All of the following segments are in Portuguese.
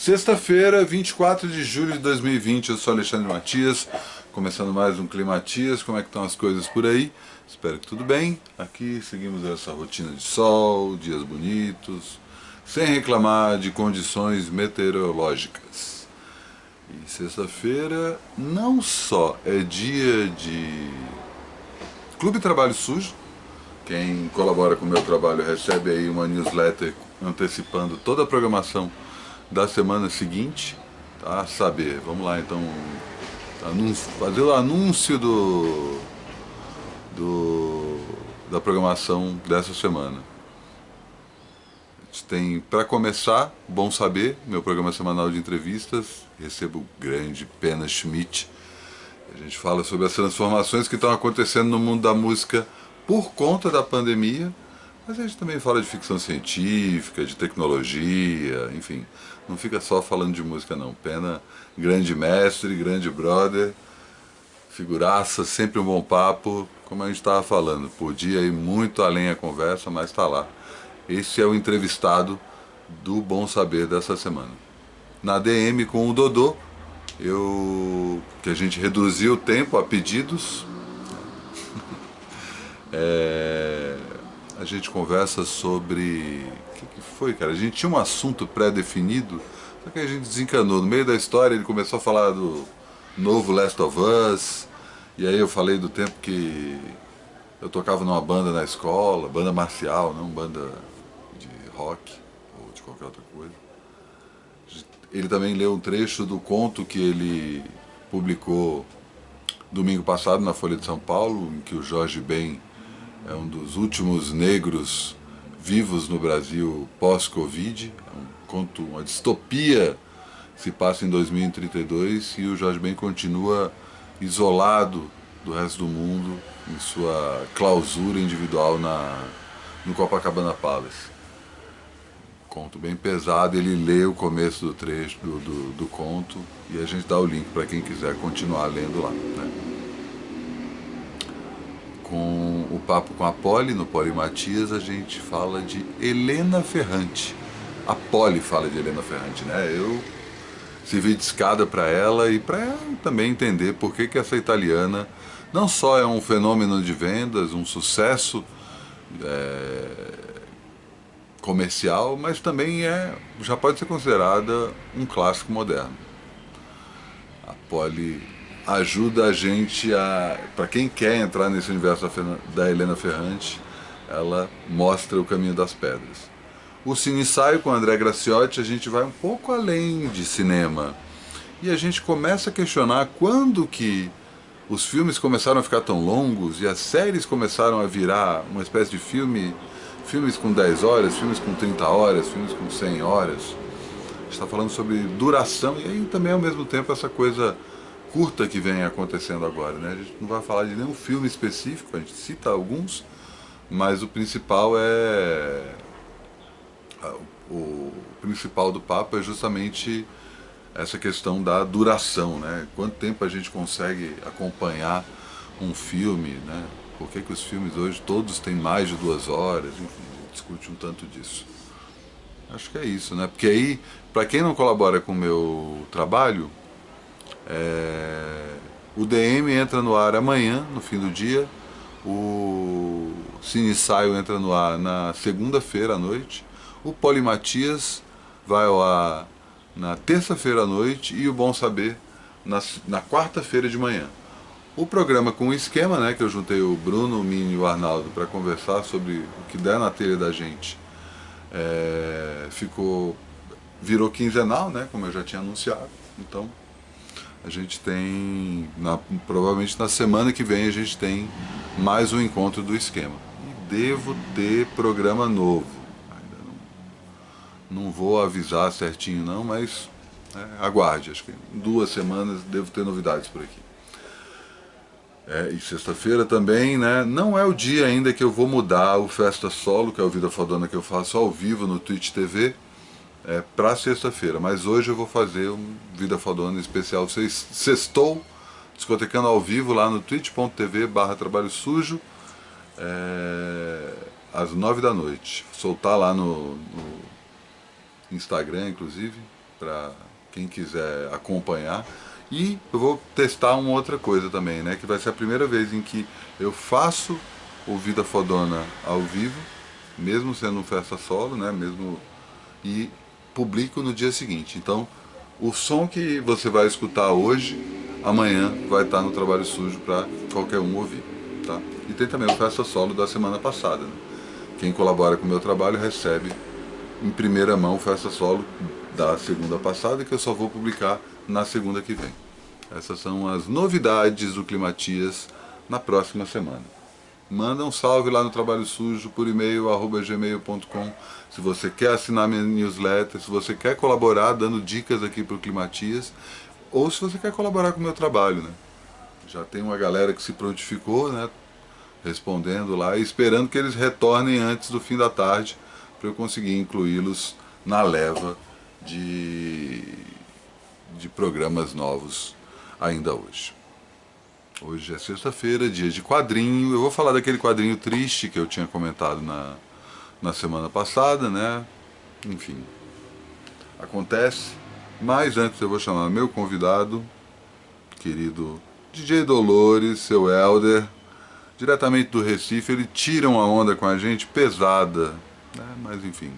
Sexta-feira, 24 de julho de 2020, eu sou Alexandre Matias, começando mais um Climatias. Como é que estão as coisas por aí? Espero que tudo bem. Aqui seguimos essa rotina de sol, dias bonitos, sem reclamar de condições meteorológicas. E sexta-feira não só é dia de Clube Trabalho Sujo. Quem colabora com o meu trabalho recebe aí uma newsletter antecipando toda a programação da semana seguinte, tá? Saber, vamos lá então, fazer o anúncio da programação dessa semana. A gente tem, para começar, Bom Saber, meu programa semanal de entrevistas, recebo o grande Pena Schmidt. A gente fala sobre as transformações que estão acontecendo no mundo da música por conta da pandemia, mas a gente também fala de ficção científica, de tecnologia, enfim. Não fica só falando de música não. Pena, grande mestre, grande brother, figuraça, sempre um bom papo, como a gente estava falando. Podia ir muito além a conversa, mas está lá. Esse é o entrevistado do Bom Saber dessa semana. Na DM com o Dodô, que a gente reduziu o tempo a pedidos. A gente conversa sobre... O que foi, cara? A gente tinha um assunto pré-definido, só que a gente desencanou. No meio da história ele começou a falar do novo Last of Us, e aí eu falei do tempo que eu tocava numa banda na escola, banda marcial, não banda de rock ou de qualquer outra coisa. Ele também leu um trecho do conto que ele publicou domingo passado na Folha de São Paulo, em que o Jorge Ben é um dos últimos negros vivos no Brasil pós-Covid. É um conto, uma distopia que se passa em 2032 e o Jorge Ben continua isolado do resto do mundo em sua clausura individual no Copacabana Palace. Conto bem pesado, ele lê o começo do trecho do conto e a gente dá o link para quem quiser continuar lendo lá, né? Com o papo com a Poli, no Poli Matias, a gente fala de Helena Ferrante. A Poli fala de Helena Ferrante, né? Eu servi de escada para ela e para ela também entender por que essa italiana não só é um fenômeno de vendas, um sucesso comercial, mas também já pode ser considerada um clássico moderno. A Poli ajuda a gente para quem quer entrar nesse universo da Helena Ferrante, ela mostra o caminho das pedras. O Cine Ensaio com André Graciotti, a gente vai um pouco além de cinema e a gente começa a questionar quando que os filmes começaram a ficar tão longos e as séries começaram a virar uma espécie de filmes com 10 horas, filmes com 30 horas, filmes com 100 horas. A gente está falando sobre duração e aí também ao mesmo tempo essa coisa curta que vem acontecendo agora, né? A gente não vai falar de nenhum filme específico, a gente cita alguns, mas o principal o principal do papo é justamente essa questão da duração, né? Quanto tempo a gente consegue acompanhar um filme, né? Por que os filmes hoje todos têm mais de 2 horas, enfim, a gente discute um tanto disso. Acho que é isso, né? Porque aí, para quem não colabora com o meu trabalho, o DM entra no ar amanhã, no fim do dia, o Cine Ensaio entra no ar na segunda-feira à noite, o Polimatias vai ao ar na terça-feira à noite e o Bom Saber na quarta-feira de manhã. O programa com o esquema, né, que eu juntei o Bruno, o Mini e o Arnaldo para conversar sobre o que der na telha da gente, virou quinzenal, né, como eu já tinha anunciado. Então a gente tem, provavelmente na semana que vem a gente tem mais um encontro do esquema. E devo ter programa novo. Ainda não vou avisar certinho não, mas aguarde, acho que em 2 semanas devo ter novidades por aqui. E sexta-feira também, né? Não é o dia ainda que eu vou mudar o Festa Solo, que é o Vida Fodona que eu faço ao vivo no Twitch TV, para sexta-feira, mas hoje eu vou fazer um Vida Fodona especial sextou, discotecando ao vivo lá no twitch.tv/trabalho sujo, às 9 da noite. Vou soltar lá no Instagram, inclusive, para quem quiser acompanhar. E eu vou testar uma outra coisa também, né? Que vai ser a primeira vez em que eu faço o Vida Fodona ao vivo, mesmo sendo um festa solo, né? Mesmo e publico no dia seguinte. Então, o som que você vai escutar hoje, amanhã vai estar no Trabalho Sujo para qualquer um ouvir, tá? E tem também o festa solo da semana passada, né? Quem colabora com o meu trabalho recebe em primeira mão o festa solo da segunda passada, que eu só vou publicar na segunda que vem. Essas são as novidades do Climatias na próxima semana. Manda um salve lá no Trabalho Sujo por e-mail @gmail.com. Se você quer assinar minha newsletter, se você quer colaborar dando dicas aqui para o Climatias, ou se você quer colaborar com o meu trabalho, né? Já tem uma galera que se prontificou, né? Respondendo lá e esperando que eles retornem antes do fim da tarde para eu conseguir incluí-los na leva de, de programas novos ainda hoje. Hoje é sexta-feira, dia de quadrinho. Eu vou falar daquele quadrinho triste que eu tinha comentado na semana passada, né? Enfim, acontece. Mas antes eu vou chamar meu convidado, querido DJ Dolores, seu Elder, diretamente do Recife. Ele tira uma onda com a gente pesada, né? Mas enfim,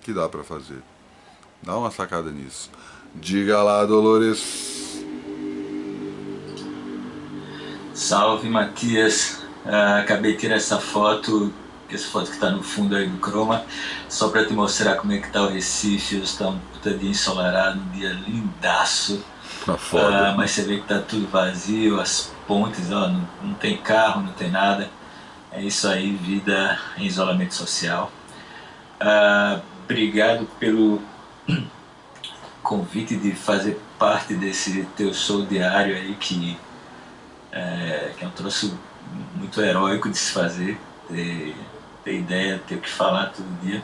que dá pra fazer? Dá uma sacada nisso. Diga lá, Dolores. Salve, Matias. Acabei de tirar essa foto que está no fundo aí do Chroma, só para te mostrar como é que tá o Recife. Hoje está um puta dia ensolarado, um dia lindaço. Tá foda. Mas você vê que tá tudo vazio, as pontes, ó, não tem carro, não tem nada. É isso aí, vida em isolamento social. Obrigado pelo convite de fazer parte desse teu show diário aí, que é um troço muito heróico de se fazer, ter ideia, ter o que falar todo dia.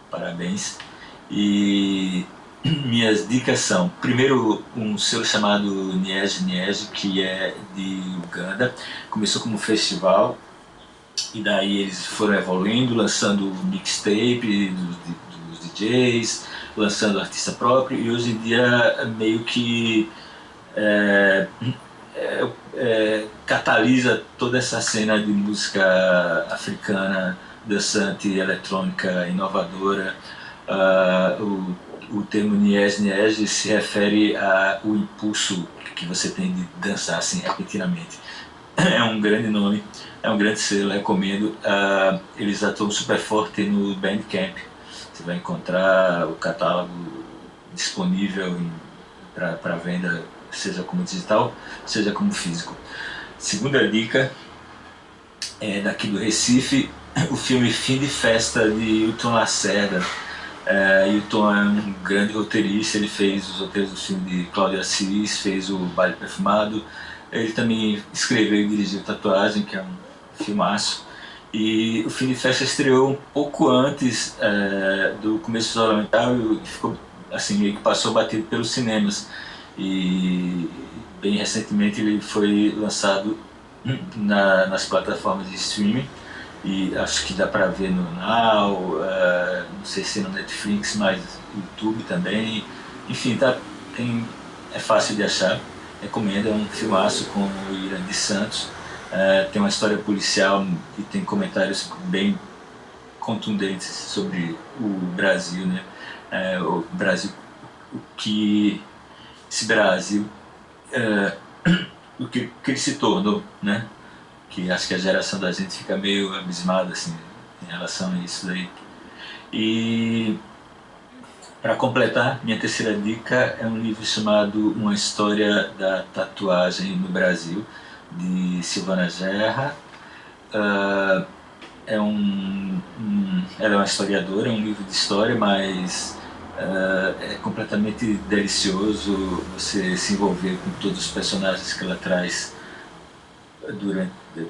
Parabéns. E minhas dicas são, primeiro, um selo chamado Niege Niege, que é de Uganda. Começou como um festival e daí eles foram evoluindo, lançando mixtape dos DJs, lançando artista próprio, e hoje em dia meio que catalisa toda essa cena de música africana, dançante, eletrônica, inovadora. O termo Niege Niege se refere ao impulso que você tem de dançar assim repentinamente. É um grande nome, é um grande selo, recomendo. Eles atuam super forte no Bandcamp. Você vai encontrar o catálogo disponível para venda, seja como digital, seja como físico. Segunda dica é daqui do Recife, o filme Fim de Festa de Hilton Lacerda. Hilton é um grande roteirista, ele fez os roteiros do filme de Cláudio Assis, fez o Baile Perfumado, ele também escreveu e dirigiu Tatuagem, que é um filmaço. E o Fim de Festa estreou um pouco antes do começo do isolamento e ficou assim, meio que passou batido pelos cinemas. E bem recentemente ele foi lançado nas plataformas de streaming, e acho que dá pra ver no Now, não sei se no Netflix, mas YouTube também. Enfim, é fácil de achar, recomendo, é um filmaço com o Irandi Santos. Tem uma história policial e tem comentários bem contundentes sobre o Brasil, né? O Brasil, o que esse Brasil, o que ele se tornou, né? Que acho que a geração da gente fica meio abismada assim, em relação a isso daí. E para completar, minha terceira dica é um livro chamado Uma História da Tatuagem no Brasil, de Silvana Gerra. Ela é uma historiadora, é um livro de história, mas é completamente delicioso você se envolver com todos os personagens que ela traz,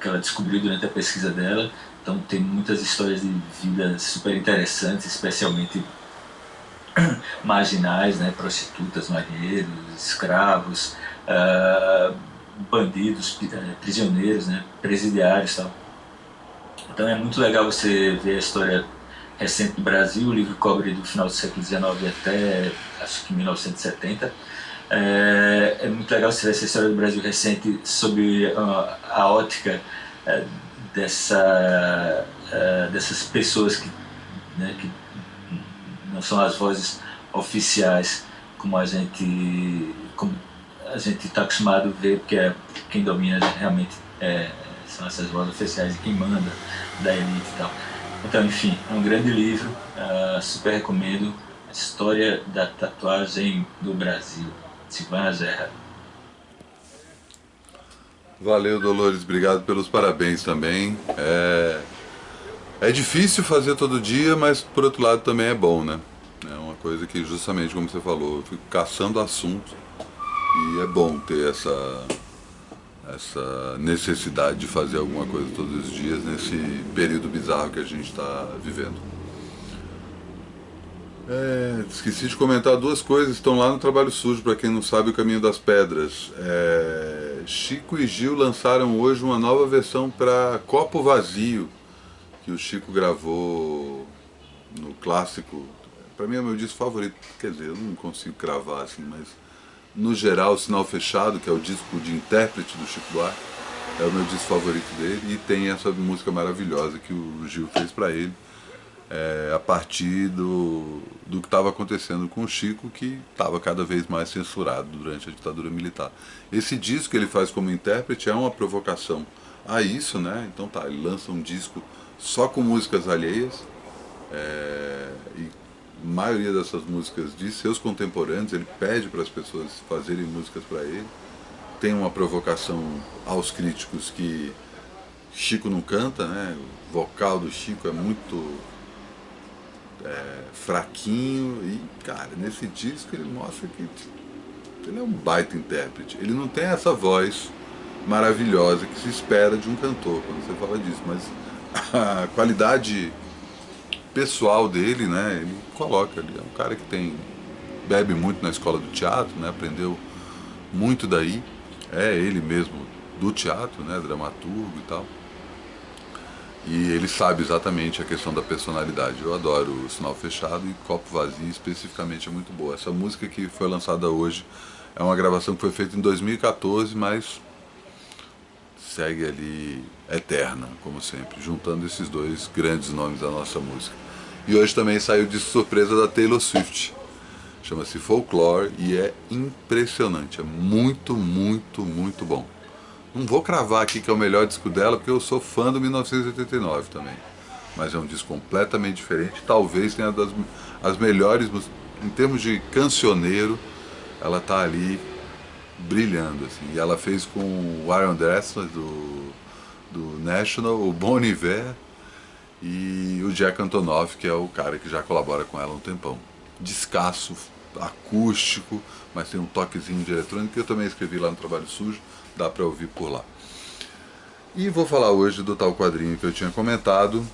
que ela descobriu durante a pesquisa dela. Então tem muitas histórias de vida super interessantes, especialmente marginais, né? Prostitutas, marinheiros, escravos, bandidos, prisioneiros, né? Presidiários e tal. Então é muito legal você ver a história recente do Brasil. O livro cobre do final do século XIX até, acho que 1970. É muito legal se ver essa história do Brasil recente sob a ótica dessas pessoas que, né, que não são as vozes oficiais como como a gente está acostumado a ver, porque quem domina realmente são essas vozes oficiais e quem manda da elite e tal. Então, enfim, é um grande livro, super recomendo. A História da Tatuagem do Brasil, Silvana Zerra. Valeu, Dolores, obrigado pelos parabéns também. É difícil fazer todo dia, mas por outro lado também é bom, né? É uma coisa que, justamente como você falou, eu fico caçando assunto e é bom ter essa necessidade de fazer alguma coisa todos os dias nesse período bizarro que a gente está vivendo. Esqueci de comentar duas coisas, estão lá no Trabalho Sujo, para quem não sabe, o Caminho das Pedras. Chico e Gil lançaram hoje uma nova versão para Copo Vazio, que o Chico gravou no clássico. Para mim é o meu disco favorito, quer dizer, eu não consigo cravar assim, mas no geral, o Sinal Fechado, que é o disco de intérprete do Chico Buarque, é o meu disco favorito dele, e tem essa música maravilhosa que o Gil fez para ele, a partir do que estava acontecendo com o Chico, que estava cada vez mais censurado durante a ditadura militar. Esse disco que ele faz como intérprete é uma provocação a isso, né? Então tá, ele lança um disco só com músicas alheias, e a maioria dessas músicas de seus contemporâneos. Ele pede para as pessoas fazerem músicas para ele. Tem uma provocação aos críticos que Chico não canta, né? O vocal do Chico é muito fraquinho e, cara, nesse disco ele mostra que ele é um baita intérprete. Ele não tem essa voz maravilhosa que se espera de um cantor quando você fala disso, mas a qualidade pessoal dele, né, ele coloca, ele é um cara que bebe muito na escola do teatro, né, aprendeu muito daí, ele mesmo do teatro, né, dramaturgo e tal. E ele sabe exatamente a questão da personalidade. Eu adoro o Sinal Fechado, e Copo Vazio especificamente é muito boa. Essa música que foi lançada hoje é uma gravação que foi feita em 2014, mas segue ali eterna, como sempre, juntando esses dois grandes nomes da nossa música. E hoje também saiu de surpresa da Taylor Swift. Chama-se Folklore e é impressionante. É muito, muito, muito bom. Não vou cravar aqui que é o melhor disco dela, porque eu sou fã do 1989 também. Mas é um disco completamente diferente. Talvez tenha as melhores, em termos de cancioneiro, ela tá ali brilhando, assim. E ela fez com o Aaron Dessler do National, o Bon Iver e o Jack Antonoff, que é o cara que já colabora com ela há um tempão. Descasso, acústico, mas tem um toquezinho de eletrônica que eu também escrevi lá no Trabalho Sujo, dá pra ouvir por lá. E vou falar hoje do tal quadrinho que eu tinha comentado.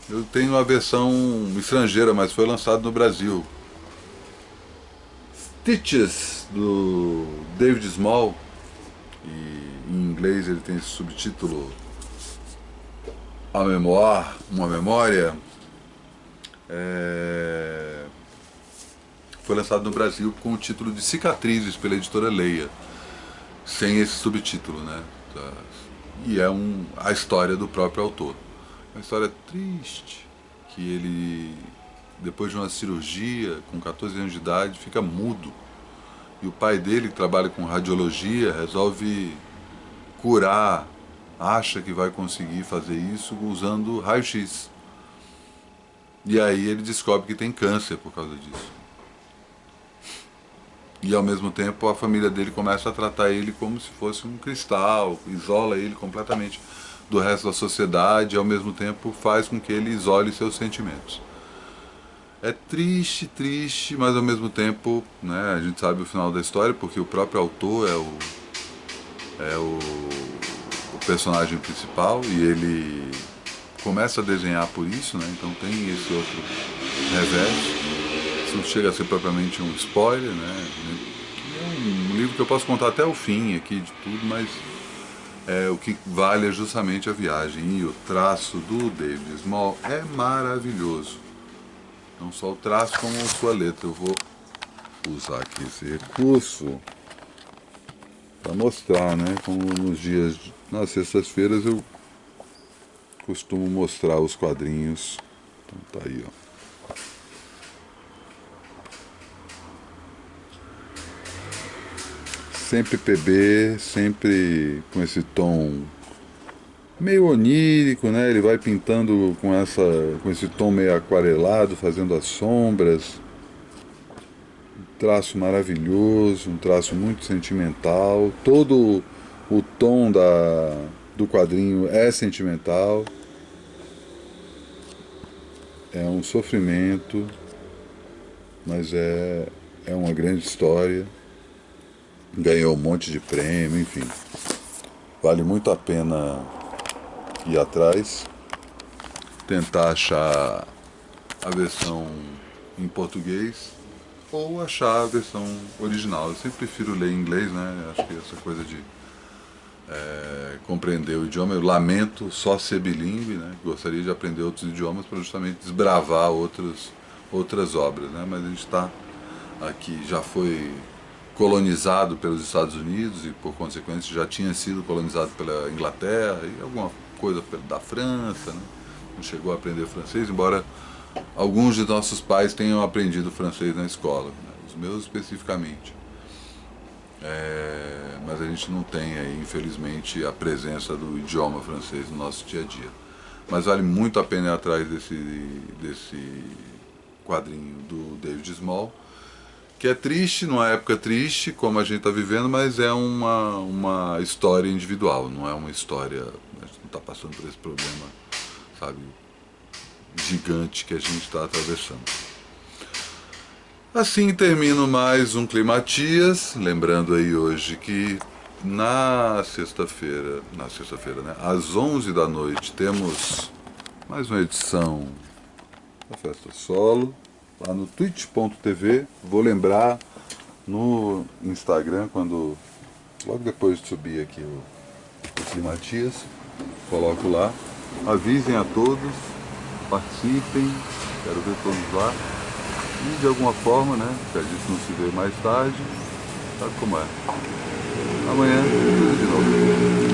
Eu tenho uma versão estrangeira, mas foi lançado no Brasil. Stitches, do David Small, e em inglês ele tem esse subtítulo A Memoir, uma memória. Foi lançado no Brasil com o título de Cicatrizes pela editora Leia, sem esse subtítulo, né? E é a história do próprio autor. Uma história triste, que ele, depois de uma cirurgia, com 14 anos de idade, fica mudo. E o pai dele, que trabalha com radiologia, resolve curar, acha que vai conseguir fazer isso usando raio-x. E aí ele descobre que tem câncer por causa disso. E ao mesmo tempo a família dele começa a tratar ele como se fosse um cristal, isola ele completamente do resto da sociedade e ao mesmo tempo faz com que ele isole seus sentimentos. É triste, triste, mas ao mesmo tempo, né, a gente sabe o final da história, porque o próprio autor é o personagem principal e ele começa a desenhar por isso, né, então tem esse outro revés. Isso não chega a ser propriamente um spoiler, né, é um livro que eu posso contar até o fim aqui de tudo, mas o que vale é justamente a viagem, e o traço do David Small é maravilhoso. não só o traço como sua letra. Eu vou usar aqui esse recurso para mostrar, né? Como nas sextas-feiras eu costumo mostrar os quadrinhos. Então tá aí, ó. Sempre PB, sempre com esse tom meio onírico, né? Ele vai pintando com esse tom meio aquarelado, fazendo as sombras. Um traço maravilhoso, um traço muito sentimental. Todo o tom do quadrinho é sentimental. É um sofrimento, mas é uma grande história. Ganhou um monte de prêmio, enfim. Vale muito a pena ir atrás, tentar achar a versão em português ou achar a versão original. Eu sempre prefiro ler em inglês, né? Acho que essa coisa de compreender o idioma, eu lamento só ser bilíngue, né? Gostaria de aprender outros idiomas para justamente desbravar outras obras, né? Mas a gente está aqui, já foi colonizado pelos Estados Unidos e por consequência já tinha sido colonizado pela Inglaterra e alguma coisa da França, né? Não chegou a aprender francês, embora alguns de nossos pais tenham aprendido francês na escola, né? Os meus especificamente. Mas a gente não tem aí, infelizmente, a presença do idioma francês no nosso dia a dia. Mas vale muito a pena ir atrás desse quadrinho do David Small, que é triste, numa época triste, como a gente está vivendo, mas é uma história individual, não é uma história... A gente não está passando por esse problema, sabe, gigante que a gente está atravessando. Assim termino mais um Climatias, lembrando aí hoje que na sexta-feira, né, às 11 da noite, temos mais uma edição da Festa Solo, lá no twitch.tv. Vou lembrar no Instagram, logo depois de subir aqui o Climatias, coloco lá. Avisem a todos, participem, quero ver todos lá. E de alguma forma, né, se a gente não se vê mais tarde, sabe como é. Amanhã, tudo de novo.